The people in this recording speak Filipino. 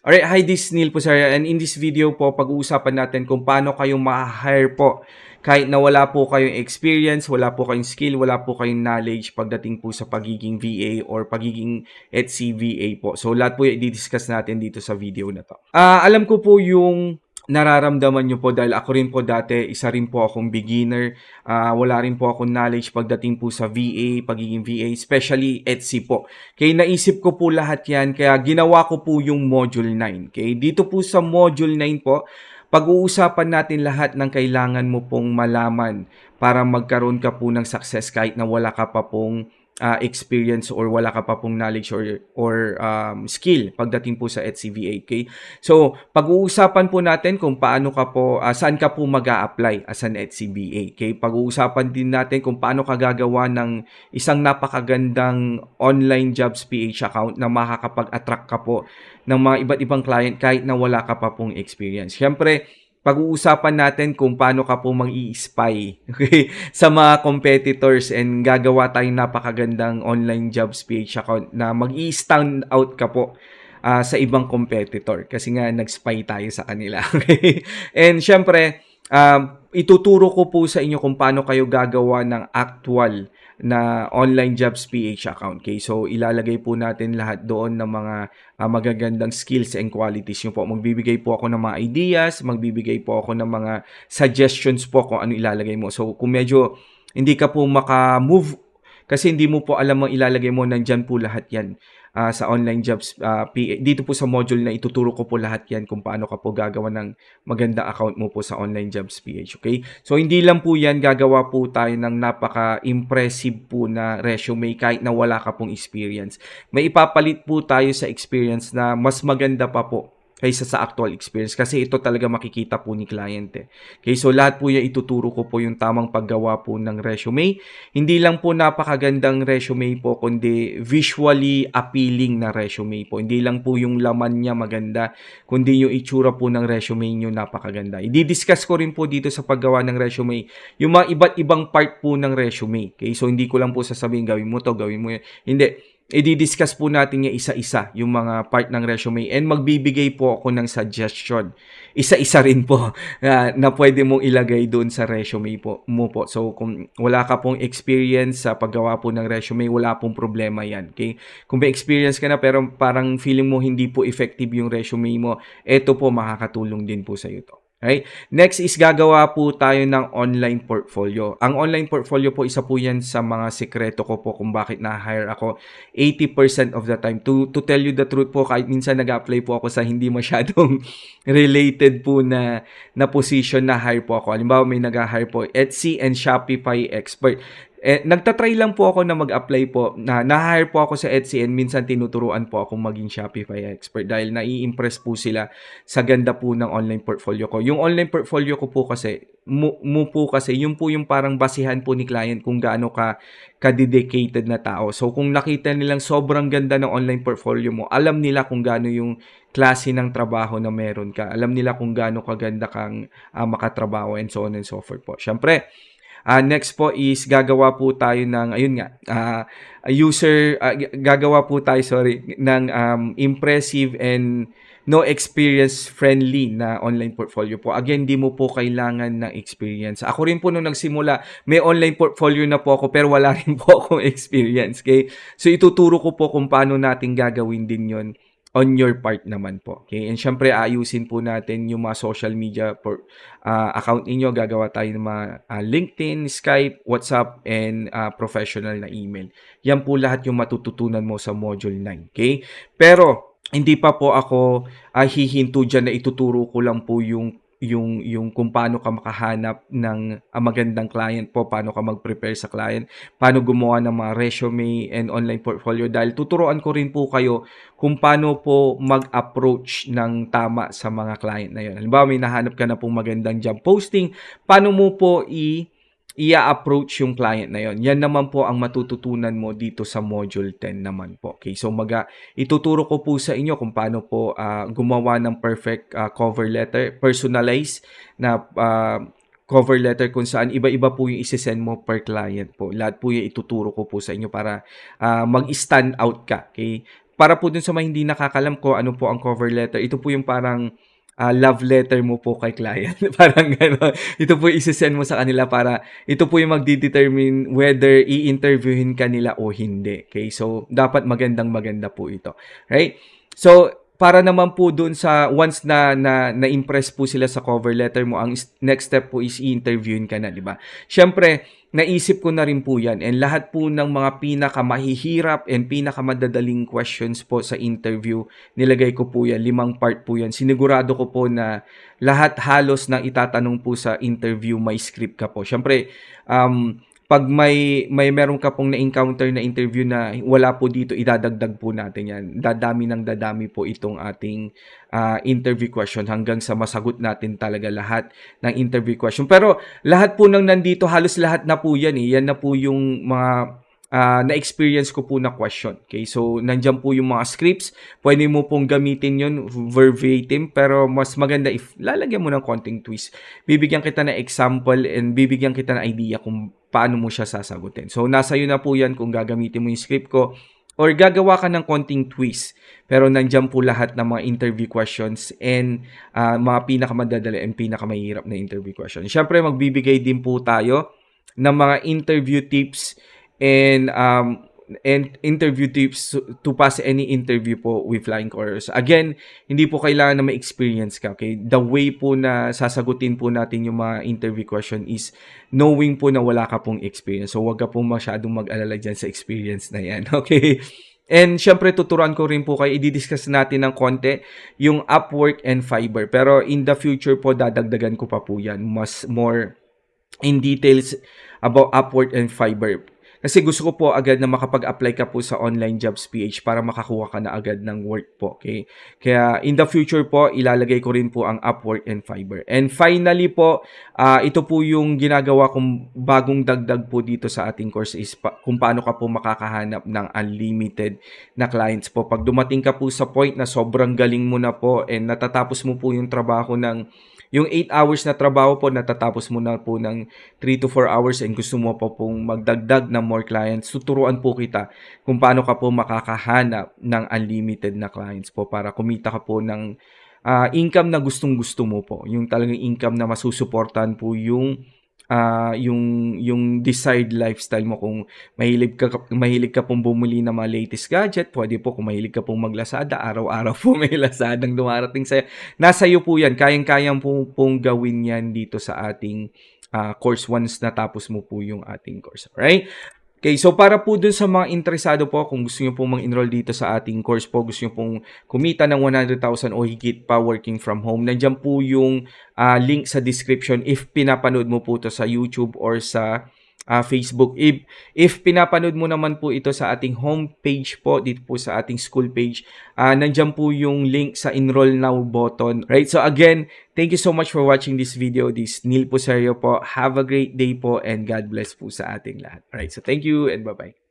Alright, hi, this is Neil po sir, and in this video po, pag-uusapan natin kung paano kayo ma-hire po kahit na wala po kayong experience, wala po kayong skill, wala po kayong knowledge pagdating po sa pagiging VA or pagiging Etsy VA po. So lahat po yung i-discuss natin dito sa video na to. Alam ko po yung nararamdaman nyo po dahil ako rin po dati, isa rin po akong beginner. Wala rin po akong knowledge pagdating po sa VA, pagiging VA, especially Etsy po. Kaya naisip ko po lahat yan, kaya ginawa ko po yung Module 9. Okay? Dito po sa Module 9 po, pag-uusapan natin lahat ng kailangan mo pong malaman para magkaroon ka po ng success kahit na wala ka pa pong experience or wala ka pa pong knowledge or skill pagdating po sa Etsy VA. Okay? So, pag-uusapan po natin kung paano ka po, saan ka po mag-a-apply as an Etsy VA. Okay? Pag-uusapan din natin kung paano ka gagawa ng isang napakagandang online jobs PH account na makakapag-attract ka po ng mga iba't ibang client kahit na wala ka pa pong experience. Siyempre, pag-uusapan natin kung paano ka po mag-i-spy okay, sa mga competitors and gagawa tayong napakagandang online jobs PH account na mag-i-stand out ka po sa ibang competitor kasi nga nag-spy tayo sa kanila. Okay? And syempre, ituturo ko po sa inyo kung paano kayo gagawa ng actual na online jobs PH account. Okay? So, ilalagay po natin lahat doon ng mga magagandang skills and qualities nyo po. Magbibigay po ako ng mga ideas, magbibigay po ako ng mga suggestions po kung ano ilalagay mo. So, kung medyo hindi ka po maka-move kasi hindi mo po alam ang ilalagay mo, nandyan po lahat yan sa online jobs. Dito po sa module na ituturo ko po lahat yan kung paano ka po gagawa ng maganda account mo po sa online jobs PH. Okay? So, hindi lang po yan, gagawa po tayo ng napaka-impressive po na resume kahit na wala ka pong experience. May ipapalit po tayo sa experience na mas maganda pa po kaysa sa actual experience kasi ito talaga makikita po ni client eh. Okay, so lahat po yan ituturo ko po yung tamang paggawa po ng resume. Hindi lang po napakagandang resume po kundi visually appealing na resume po. Hindi lang po yung laman niya maganda kundi yung itsura po ng resume niyo napakaganda. I-discuss ko rin po dito sa paggawa ng resume yung mga iba't ibang part po ng resume. Okay, so hindi ko lang po sasabihin gawin mo to, gawin mo yan. Hindi. I-discuss po natin yung isa-isa, yung mga part ng resume and magbibigay po ako ng suggestion. Isa-isa rin po na pwede mong ilagay doon sa resume po, mo po. So, kung wala ka pong experience sa paggawa po ng resume, wala pong problema yan. Okay? Kung may experience ka na pero parang feeling mo hindi po effective yung resume mo, eto po makakatulong din po sa iyo to. Okay? Next is gagawa po tayo ng online portfolio. Ang online portfolio po, isa po yan sa mga sekreto ko po kung bakit na-hire ako 80% of the time. To tell you the truth po, kahit minsan nag-apply po ako sa hindi masyadong related po na position na hire po ako. Halimbawa, may nag-hire po Etsy and Shopify expert. Nagtatry lang po ako na mag-apply po. Na-hire po ako sa Etsy and minsan tinuturuan po akong maging Shopify expert dahil nai-impress po sila sa ganda po ng online portfolio ko. Yung online portfolio ko po kasi, yun po yung parang basihan po ni client kung gaano ka-dedicated na tao. So, kung nakita nilang sobrang ganda ng online portfolio mo, alam nila kung gaano yung klase ng trabaho na meron ka. Alam nila kung gaano kaganda kang makatrabaho and so on and so forth po. Siyempre, next po is gagawa po tayo ng, ayun nga, gagawa po tayo, ng impressive and no experience friendly na online portfolio po. Again, di mo po kailangan ng experience. Ako rin po nung nagsimula, may online portfolio na po ako pero wala rin po akong experience. Okay? So, ituturo ko po kung paano natin gagawin din yon on your part naman po. Okay? And syempre, ayusin po natin yung mga social media account ninyo. Gagawa tayo ng mga LinkedIn, Skype, WhatsApp, and professional na email. Yan po lahat yung matututunan mo sa Module 9. Okay? Pero, hindi pa po ako hihinto dyan na ituturo ko lang po yung kung paano ka makahanap ng magandang client po, paano ka mag-prepare sa client, paano gumawa ng mga resume and online portfolio dahil tuturuan ko rin po kayo kung paano po mag-approach ng tama sa mga client na yun. Halimbawa, may nahanap ka na pong magandang job posting, paano mo po i-approach yung client na yon. Yan naman po ang matututunan mo dito sa Module 10 naman po. Okay, so ituturo ko po sa inyo kung paano po gumawa ng perfect cover letter, personalized na cover letter kung saan iba-iba po yung isi-send mo per client po. Lahat po yung ituturo ko po sa inyo para mag-stand out ka. Okay? para po dun sa mga hindi nakakalam ko ano po ang cover letter, ito po yung parang love letter mo po kay client. Parang gano'n. Ito po ise-send mo sa kanila para ito po yung magde-determine whether i-interviewin ka nila o hindi. Okay? So, dapat magandang-maganda po ito. Right? So, para naman po dun sa once na-impress po sila sa cover letter mo, ang next step po is i-interviewin ka na, di ba? Siyempre, naisip ko na rin po yan and lahat po ng mga pinakamahihirap and pinakamadadaling questions po sa interview, nilagay ko po yan, 5 part po yan. Sinigurado ko po na lahat halos ng itatanong po sa interview may script ka po. Siyempre, pag may meron ka pong na-encounter na interview na wala po dito, idadagdag po natin yan. Dadami ng dadami po itong ating interview question hanggang sa masagot natin talaga lahat ng interview question. Pero lahat po ng nandito, halos lahat na po yan eh. Yan na po yung mga na-experience ko po na question. Okay, so nandiyan po yung mga scripts. Pwede mo pong gamitin yun verbatim, pero mas maganda if lalagyan mo ng konting twist. Bibigyan kita ng example and bibigyan kita ng idea kung paano mo siya sasagutin. So nasa iyo na po yan kung gagamitin mo yung script ko or gagawa ka ng konting twist. Pero nandiyan po lahat ng mga interview questions and mga pinakamadadali and pinakamahirap na interview questions. Siyempre, magbibigay din po tayo ng mga interview tips and interview tips to pass any interview po with flying colors. Again, hindi po kailangan na may experience ka, okay? The way po na sasagutin po natin yung mga interview question is knowing po na wala ka pong experience. So, wag ka pong masyadong mag-alala dyan sa experience na yan, okay? And syempre, tuturuan ko rin po kayo, i-discuss natin ng konti yung Upwork and Fiverr. Pero in the future po, dadagdagan ko pa po yan. Mas more in details about Upwork and Fiverr. Kasi gusto ko po agad na makapag-apply ka po sa Online Jobs PH para makakuha ka na agad ng work po. Okay? Kaya in the future po, ilalagay ko rin po ang Upwork and Fiverr. And finally po, ito po yung ginagawa kong bagong dagdag po dito sa ating course is kung paano ka po makakahanap ng unlimited na clients po. Pag dumating ka po sa point na sobrang galing mo na po and natatapos mo po yung trabaho ng yung 8 hours na trabaho po, natatapos mo na po ng 3 to 4 hours and gusto mo pa pong magdagdag ng more clients, tuturuan po kita kung paano ka po makakahanap ng unlimited na clients po para kumita ka po ng income na gustong-gusto mo po. Yung talagang income na masusuportahan po yung desired lifestyle mo. Kung mahilig ka pong bumili ng mga latest gadget, pwede po. Kung mahilig ka pong maglasada, araw-araw po may lasadang dumarating sa'yo. Nasa iyo po yan. Kayang-kayang pong gawin yan dito sa ating course once natapos mo po yung ating course. Alright? Okay, so para po dun sa mga interesado po, kung gusto nyo pong mag-enroll dito sa ating course po, gusto nyo pong kumita ng 100,000 o higit pa working from home, nandiyan po yung link sa description if pinapanood mo po ito sa YouTube or sa Facebook. If pinapanood mo naman po ito sa ating homepage po, dito po sa ating school page, nandiyan po yung link sa Enroll Now button. Right? So again, thank you so much for watching this video. This Neil Puserio po. Have a great day po and God bless po sa ating lahat. Alright, so thank you and bye-bye.